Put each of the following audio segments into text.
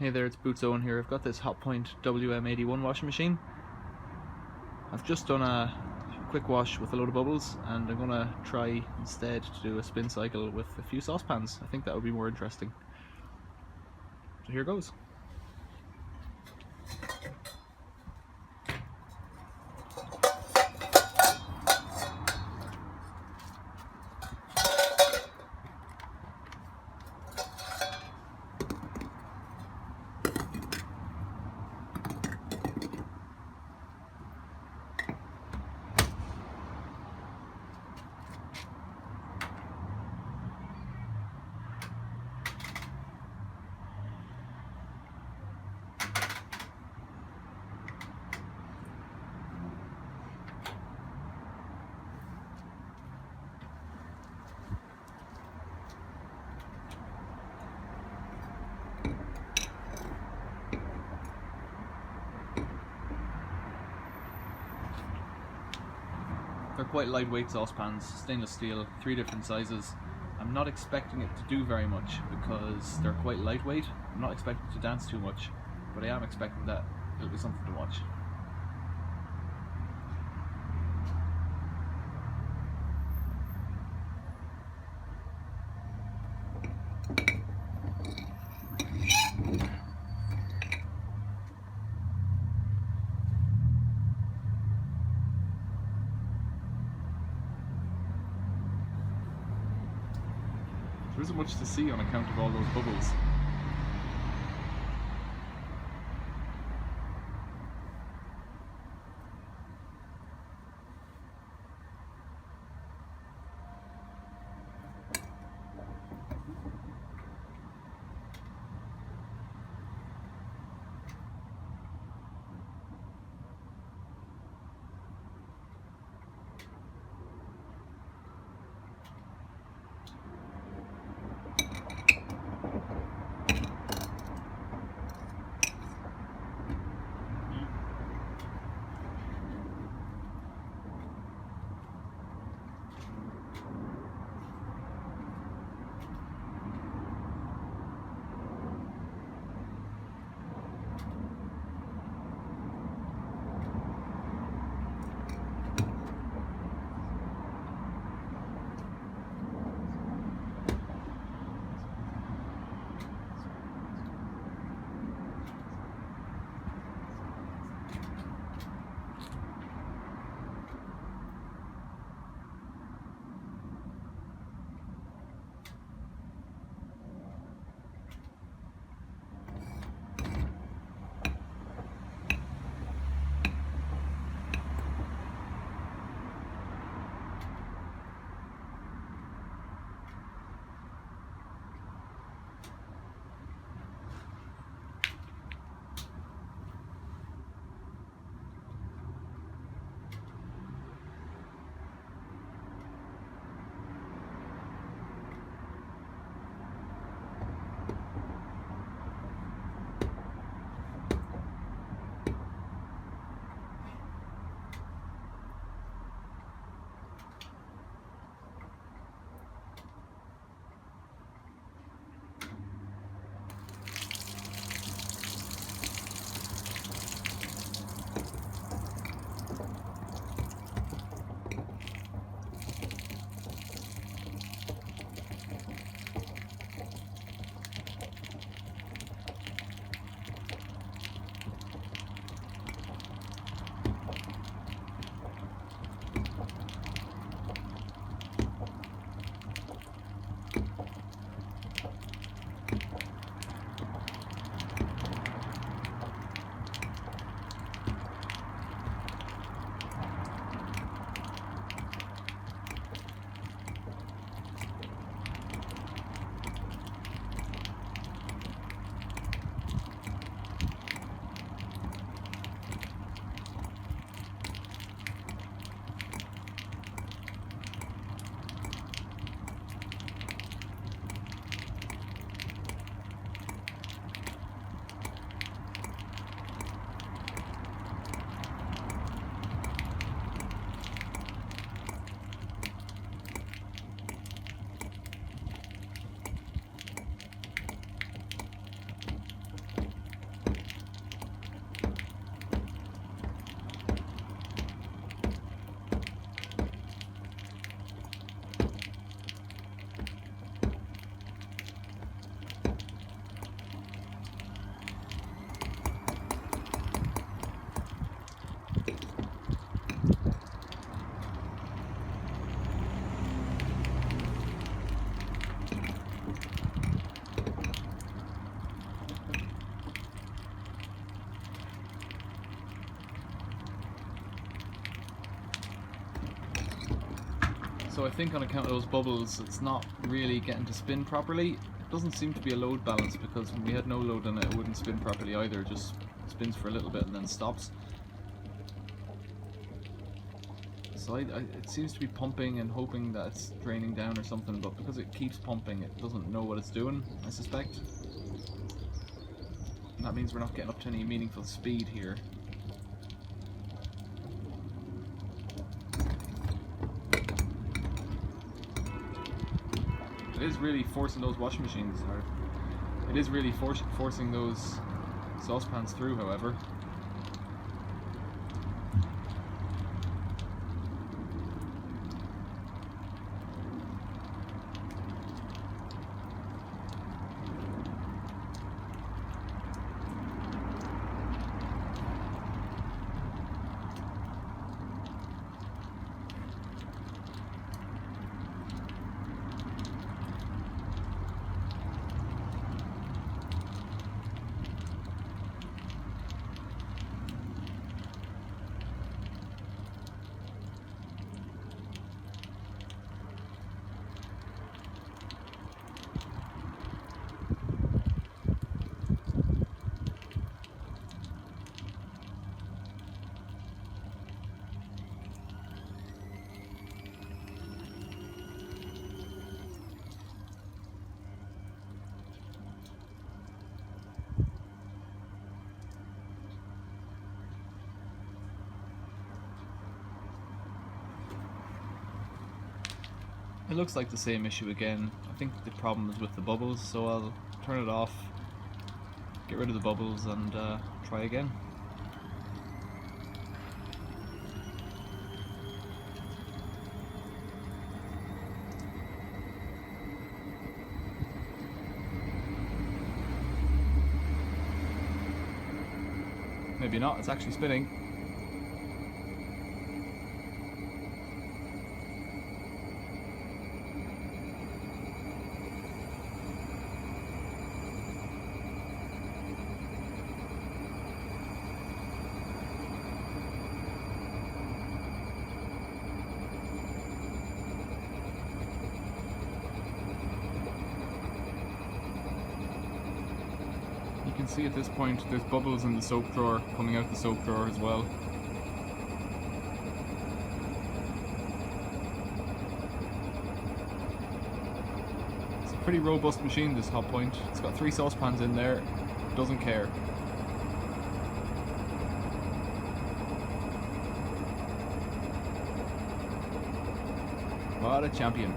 Hey there, it's Boots Owen here. I've got this Hotpoint WM81 washing machine. I've just done a quick wash with a load of bubbles, and I'm gonna try instead to do a spin cycle with a few saucepans. I think that would be more interesting. So here goes. They're quite lightweight saucepans, stainless steel, 3 different sizes. I'm not expecting it to do very much because they're quite lightweight. I'm not expecting it to dance too much, but I am expecting that it'll be something to watch. There isn't much to see on account of all those bubbles. So I think on account of those bubbles, it's not really getting to spin properly. It doesn't seem to be a load balance, because when we had no load on it, it wouldn't spin properly either. It just spins for a little bit and then stops. So it seems to be pumping and hoping that it's draining down or something, but because it keeps pumping, it doesn't know what it's doing, I suspect. And that means we're not getting up to any meaningful speed here. It is really forcing those washing machines, or it is really forcing those saucepans through, however. It looks like the same issue again. I think the problem is with the bubbles, so I'll turn it off, get rid of the bubbles, and try again. Maybe not, it's actually spinning. You can see at this point there's bubbles in the soap drawer coming out the soap drawer as well. It's a pretty robust machine, this Hotpoint. It's got 3 saucepans in there, doesn't care. What a champion.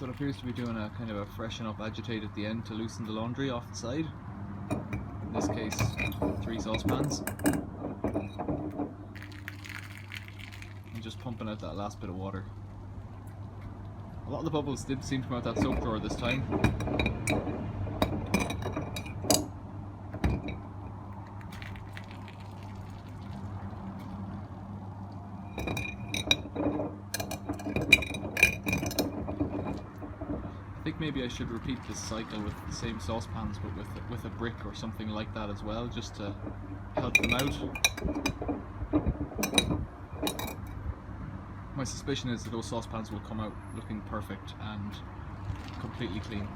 it appears to be doing a kind of a freshen up agitate at the end to loosen the laundry off the side. In this case, 3 saucepans. And just pumping out that last bit of water. A lot of the bubbles did seem to come out that soap drawer this time. I think maybe I should repeat this cycle with the same saucepans, but with a brick or something like that as well, just to help them out. My suspicion is that those saucepans will come out looking perfect and completely clean.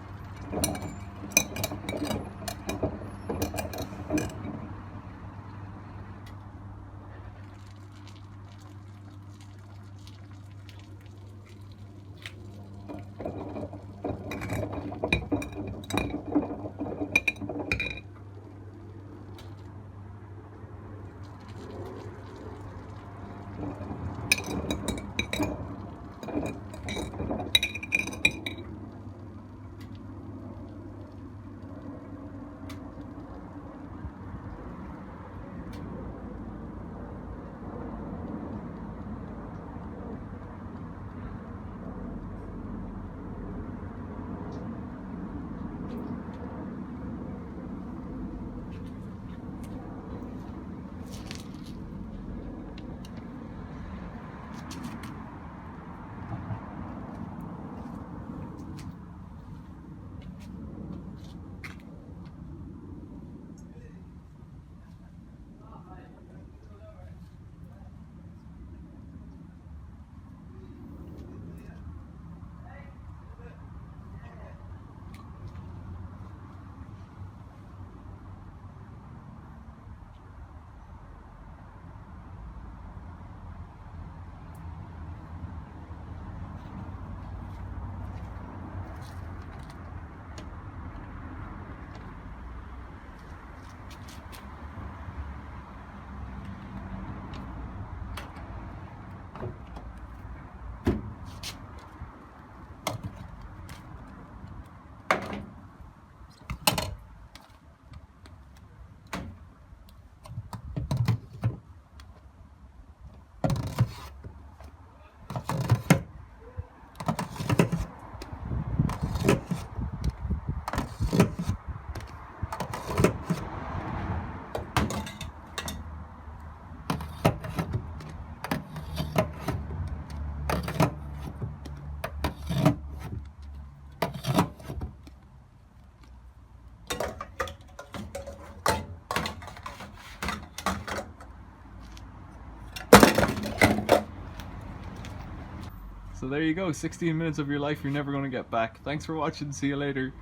So there you go, 16 minutes of your life you're never going to get back. Thanks for watching, see you later.